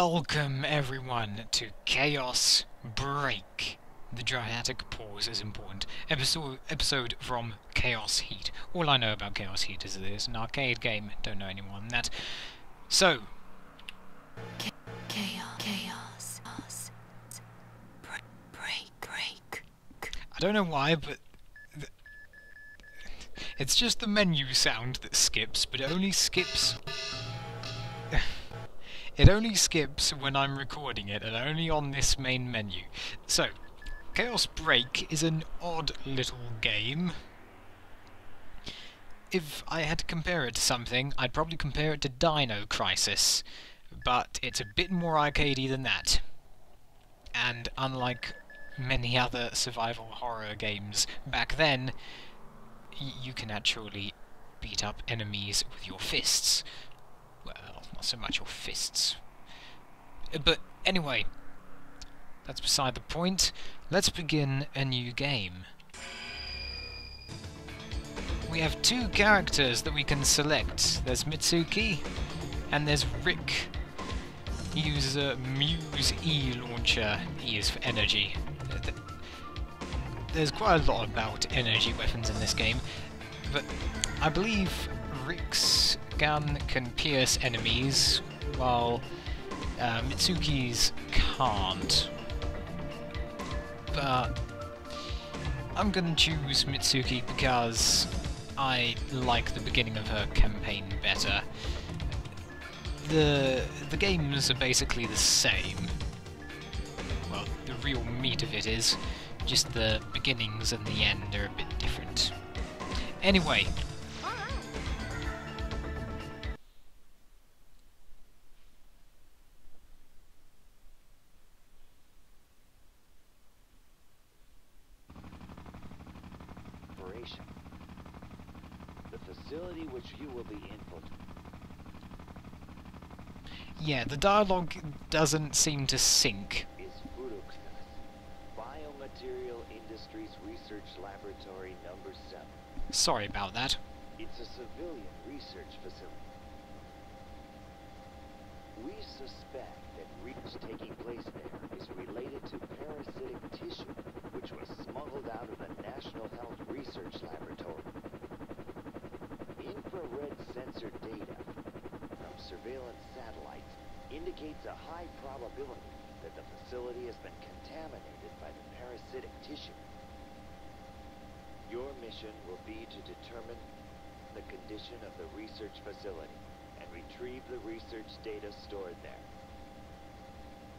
Welcome everyone to Chaos Break. The dramatic pause is important. Episode from Chaos Heat. All I know about Chaos Heat is that it's an arcade game. Don't know any more than that. So, Chaos. Break. I don't know why, but it's just the menu sound that skips, but it only skips. It only skips when I'm recording it, and only on this main menu. So, Chaos Break is an odd little game. If I had to compare it to something, I'd probably compare it to Dino Crisis, but it's a bit more arcadey than that. And unlike many other survival horror games back then, you can actually beat up enemies with your fists. Well, not so much your fists. But anyway, that's beside the point. Let's begin a new game. We have two characters that we can select. There's Mitsuki, and there's Rick. He uses a Muse E launcher. E is for energy. There's quite a lot about energy weapons in this game, but I believe Rick's gun can pierce enemies, while Mitsuki's can't. But I'm gonna choose Mitsuki because I like the beginning of her campaign better. The games are basically the same. Well, the real meat of it is, just the beginnings and the end are a bit different. Anyway. The facility which you will be infiltrating. Yeah, the dialogue doesn't seem to sync. Is Furuka's Biomaterial Industries Research Laboratory number 7. Sorry about that. It's a civilian research facility. We suspect that research taking place there is related to parasitic tissue, which was smuggled out of the National Health Research Laboratory. Infrared sensor data from surveillance satellites indicates a high probability that the facility has been contaminated by the parasitic tissue. Your mission will be to determine the condition of the research facility and retrieve the research data stored there.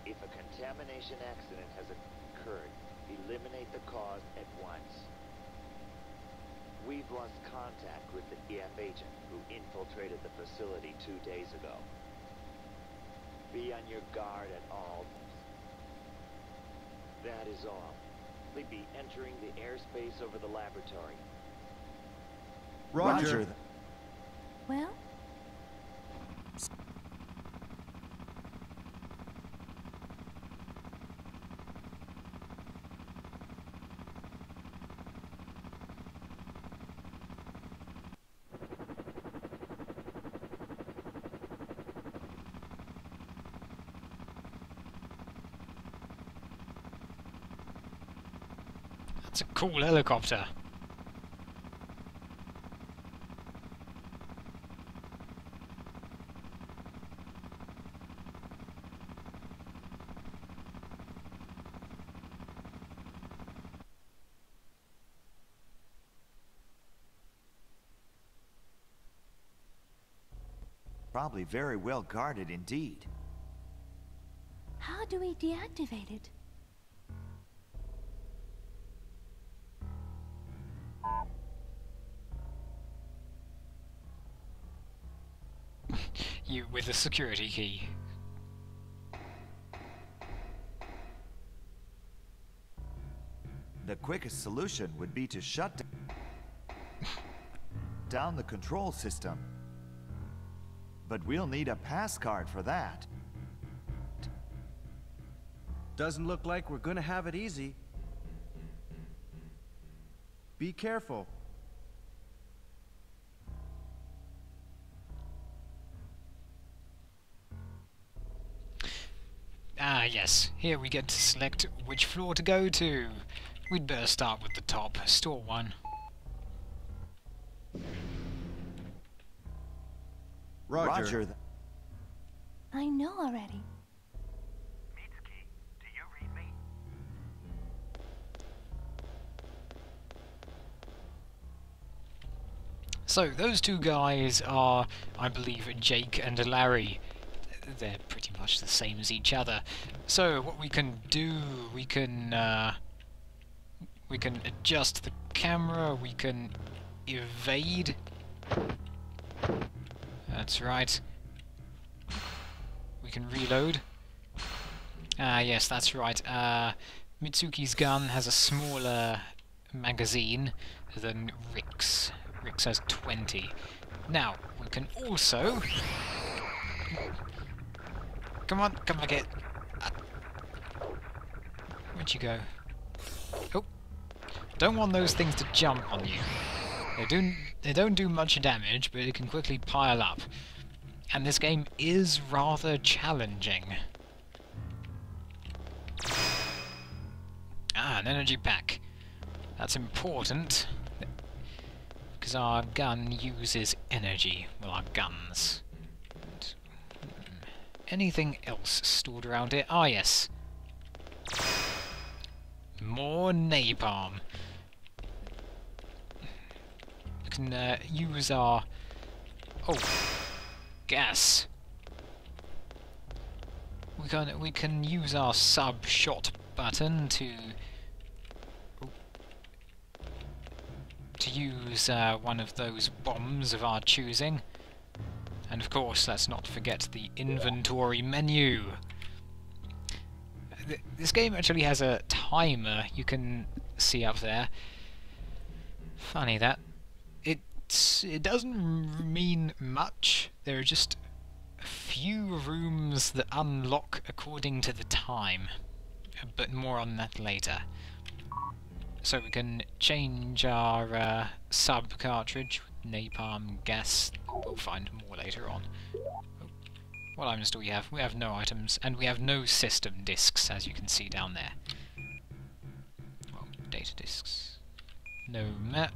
If a contamination accident has occurred, eliminate the cause at once. We've lost contact with the EF agent who infiltrated the facility 2 days ago. Be on your guard at all times. That is all. We'll be entering the airspace over the laboratory. Roger. Well, That's a cool helicopter. Probably very well guarded indeed. how do we deactivate it? You with a security key. The quickest solution would be to shut down the control system. But we'll need a pass card for that. Doesn't look like we're gonna have it easy. Be careful. Ah, yes. Here we get to select which floor to go to. We'd better start with the top. Store 1. Roger. I know already. Mitsuki, do you read me? So, those two guys are, I believe, Jake and Larry. They're pretty much the same as each other. So, what we can do, we can adjust the camera, we can evade. That's right. We can reload. Ah, yes, that's right. Mitsuki's gun has a smaller magazine than Rick's. Rick's has 20. Now, we can also... Come on, come back here. Where'd you go? Oh. Don't want those things to jump on you. They don't do much damage, but it can quickly pile up. And this game is rather challenging. Ah, an energy pack. That's important, because our gun uses energy. Well, our guns. Anything else stored around here? Ah, yes. More napalm. We can use our... Oh, gas. We can use our sub-shot button to use one of those bombs of our choosing. And of course, let's not forget the inventory menu. This game actually has a timer you can see up there. Funny that. It doesn't mean much. There are just a few rooms that unlock according to the time. But more on that later. So we can change our sub cartridge with napalm gas. We'll find more later on. What items do we have? We have no items, and we have no system discs, as you can see down there. Well, data discs. No map.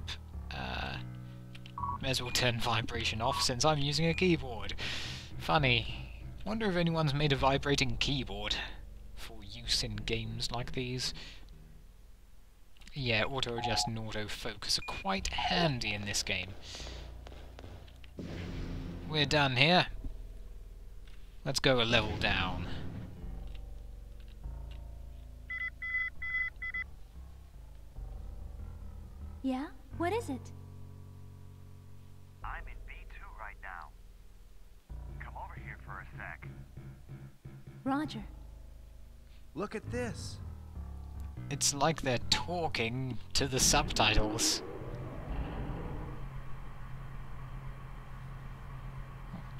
May as well turn vibration off, since I'm using a keyboard. Funny. Wonder if anyone's made a vibrating keyboard for use in games like these. Yeah, auto adjust and auto focus are quite handy in this game. We're done here. Let's go a level down. Yeah? What is it? I'm in B2 right now. Come over here for a sec. Roger. Look at this. It's like they're talking to the subtitles.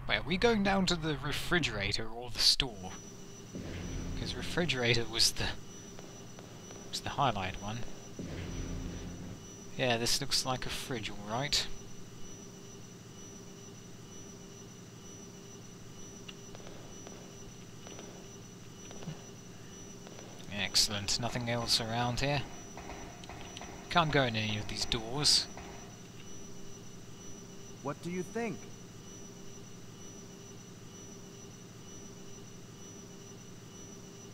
Wait, are we going down to the refrigerator or the store? Because refrigerator was the highlight one. Yeah, this looks like a fridge, alright. Excellent. Nothing else around here. Can't go in any of these doors. What do you think?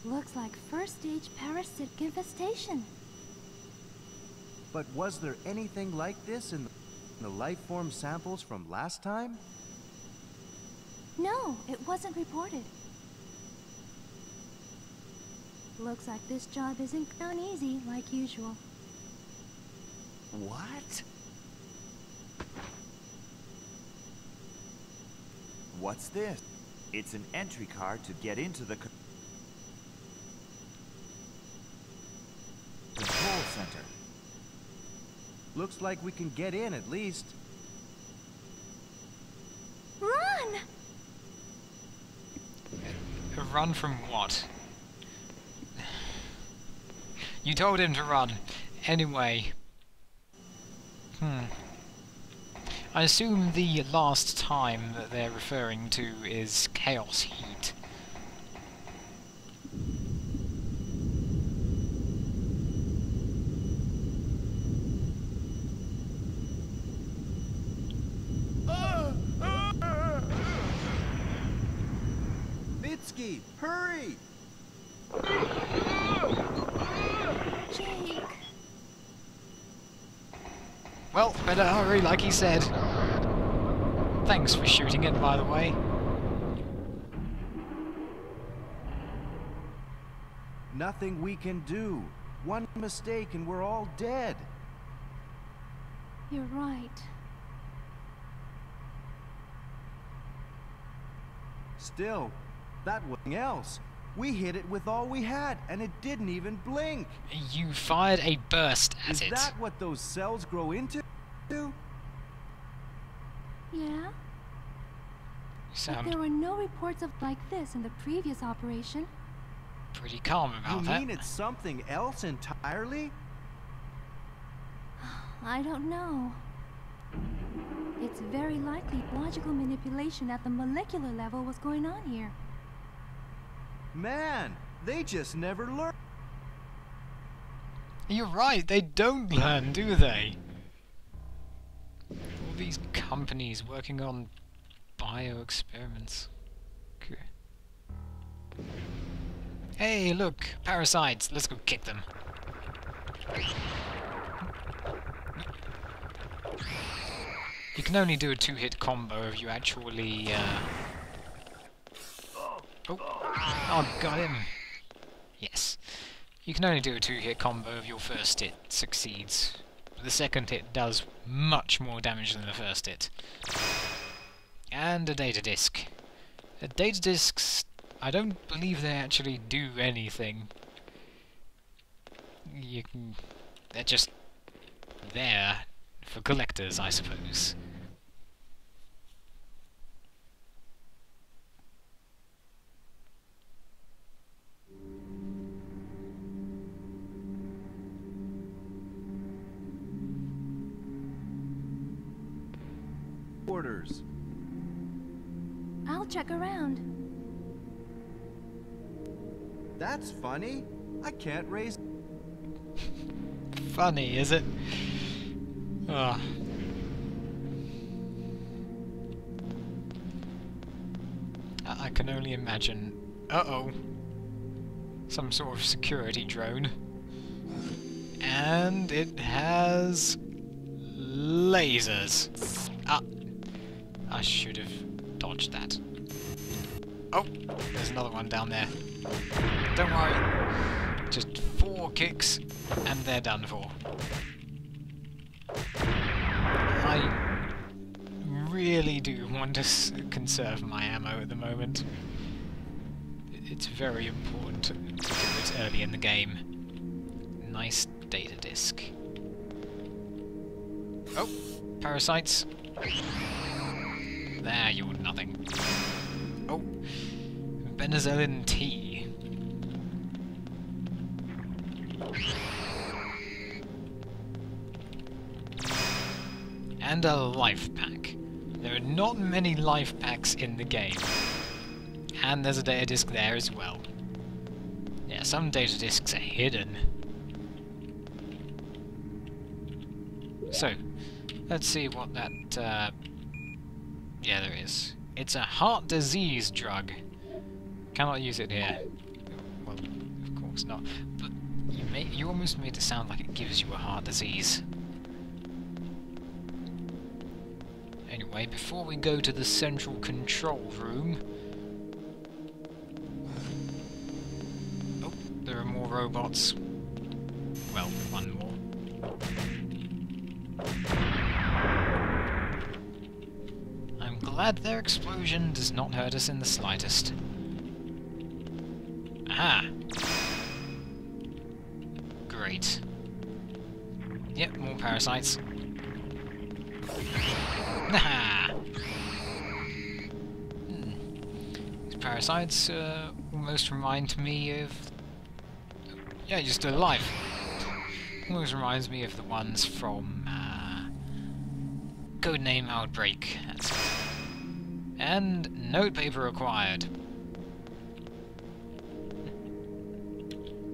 Looks like first stage parasitic infestation. But was there anything like this in the life form samples from last time? No, it wasn't reported. Looks like this job isn't done easy, like usual. What? What's this? It's an entry card to get into the control center. Looks like we can get in at least. Run! A run from what? You told him to run. Anyway. I assume the last time that they're referring to is Chaos Heat. Minsky, hurry! Jake. Well, better hurry, like he said. Thanks for shooting it, by the way. Nothing we can do. One mistake and we're all dead. You're right. Still, that wasn't else. We hit it with all we had, and it didn't even blink. You fired a burst at Is it. that what those cells grow into? Yeah? But Sound there were no reports of like this in the previous operation. pretty calm about You that. mean it's something else entirely? I don't know. It's very likely logical manipulation at the molecular level was going on here. Man, they just never learn. You're right, they don't learn, do they? All these companies working on bio-experiments. Okay. Hey, look! Parasites! Let's go kick them. You can only do a two-hit combo if you actually, Oh, got him! Yes. You can only do a two-hit combo if your first hit succeeds. The second hit does much more damage than the first hit. And a data disk. The data disks, I don't believe they actually do anything. They're just there for collectors, I suppose. Orders. I'll check around. That's funny. I can't raise. Funny, is it? Ah. I can only imagine. Uh-oh. Some sort of security drone. And it has lasers. Ah. I should have dodged that. Oh, there's another one down there. Don't worry. Just 4 kicks and they're done for. I really do want to conserve my ammo at the moment. It's very important to do it early in the game. Nice data disk. Oh, parasites. There, you're nothing. Oh, penicillin tea. And a life pack. There are not many life packs in the game. And there's a data disk there as well. Yeah, some data disks are hidden. So, let's see what that... yeah, there is. It's a heart disease drug. Cannot use it here. Well, of course not. But you almost made it sound like it gives you a heart disease. Anyway, before we go to the central control room... Oh, there are more robots. Well, one more. I'm glad their explosion does not hurt us in the slightest. Aha! Great. Yep, more parasites. Haha! These parasites almost remind me of... Yeah, you're still alive. Almost reminds me of the ones from Codename Outbreak. That's it. And notepaper required.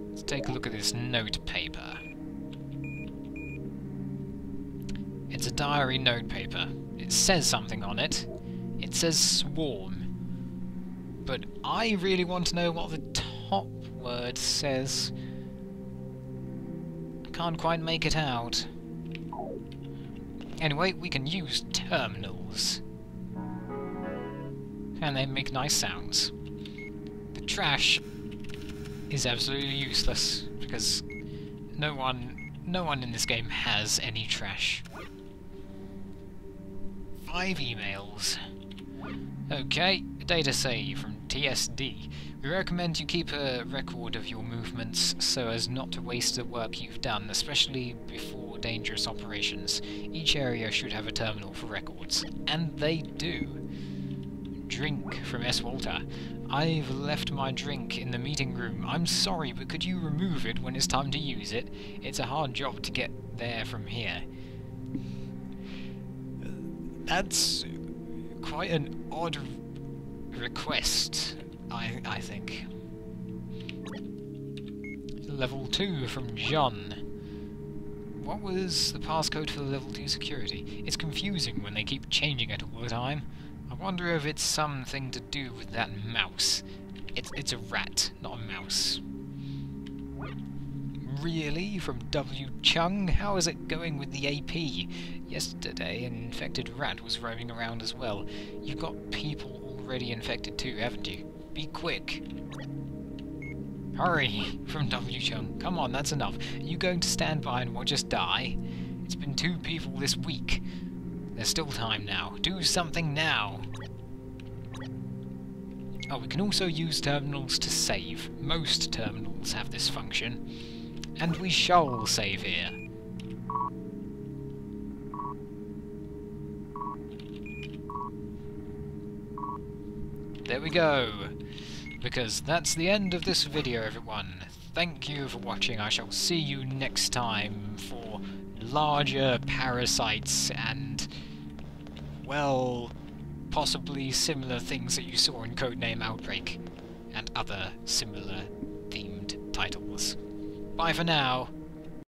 Let's take a look at this notepaper. It's a diary notepaper. It says something on it. It says swarm. But I really want to know what the top word says. I can't quite make it out. Anyway, we can use terminals. And they make nice sounds. The trash is absolutely useless, because no one in this game has any trash. 5 emails. Okay, data save from TSD. We recommend you keep a record of your movements so as not to waste the work you've done, especially before dangerous operations. Each area should have a terminal for records. And they do. Drink from S. Walter. I've left my drink in the meeting room. I'm sorry, but could you remove it when it's time to use it? It's a hard job to get there from here. That's quite an odd request, I think. Level 2 from John. What was the passcode for the level 2 security? It's confusing when they keep changing it all the time. I wonder if it's something to do with that mouse. It's a rat, not a mouse. Really? From W. Chung? How is it going with the AP? Yesterday, an infected rat was roaming around as well. You've got people already infected too, haven't you? Be quick. Hurry! From W. Chung. Come on, that's enough. Are you going to stand by and watch us die? It's been 2 people this week. There's still time now. Do something now! Oh, we can also use terminals to save. Most terminals have this function. And we shall save here. There we go. Because that's the end of this video, everyone. Thank you for watching. I shall see you next time for larger parasites and, well, possibly similar things that you saw in Codename Outbreak and other similar themed titles. Bye for now.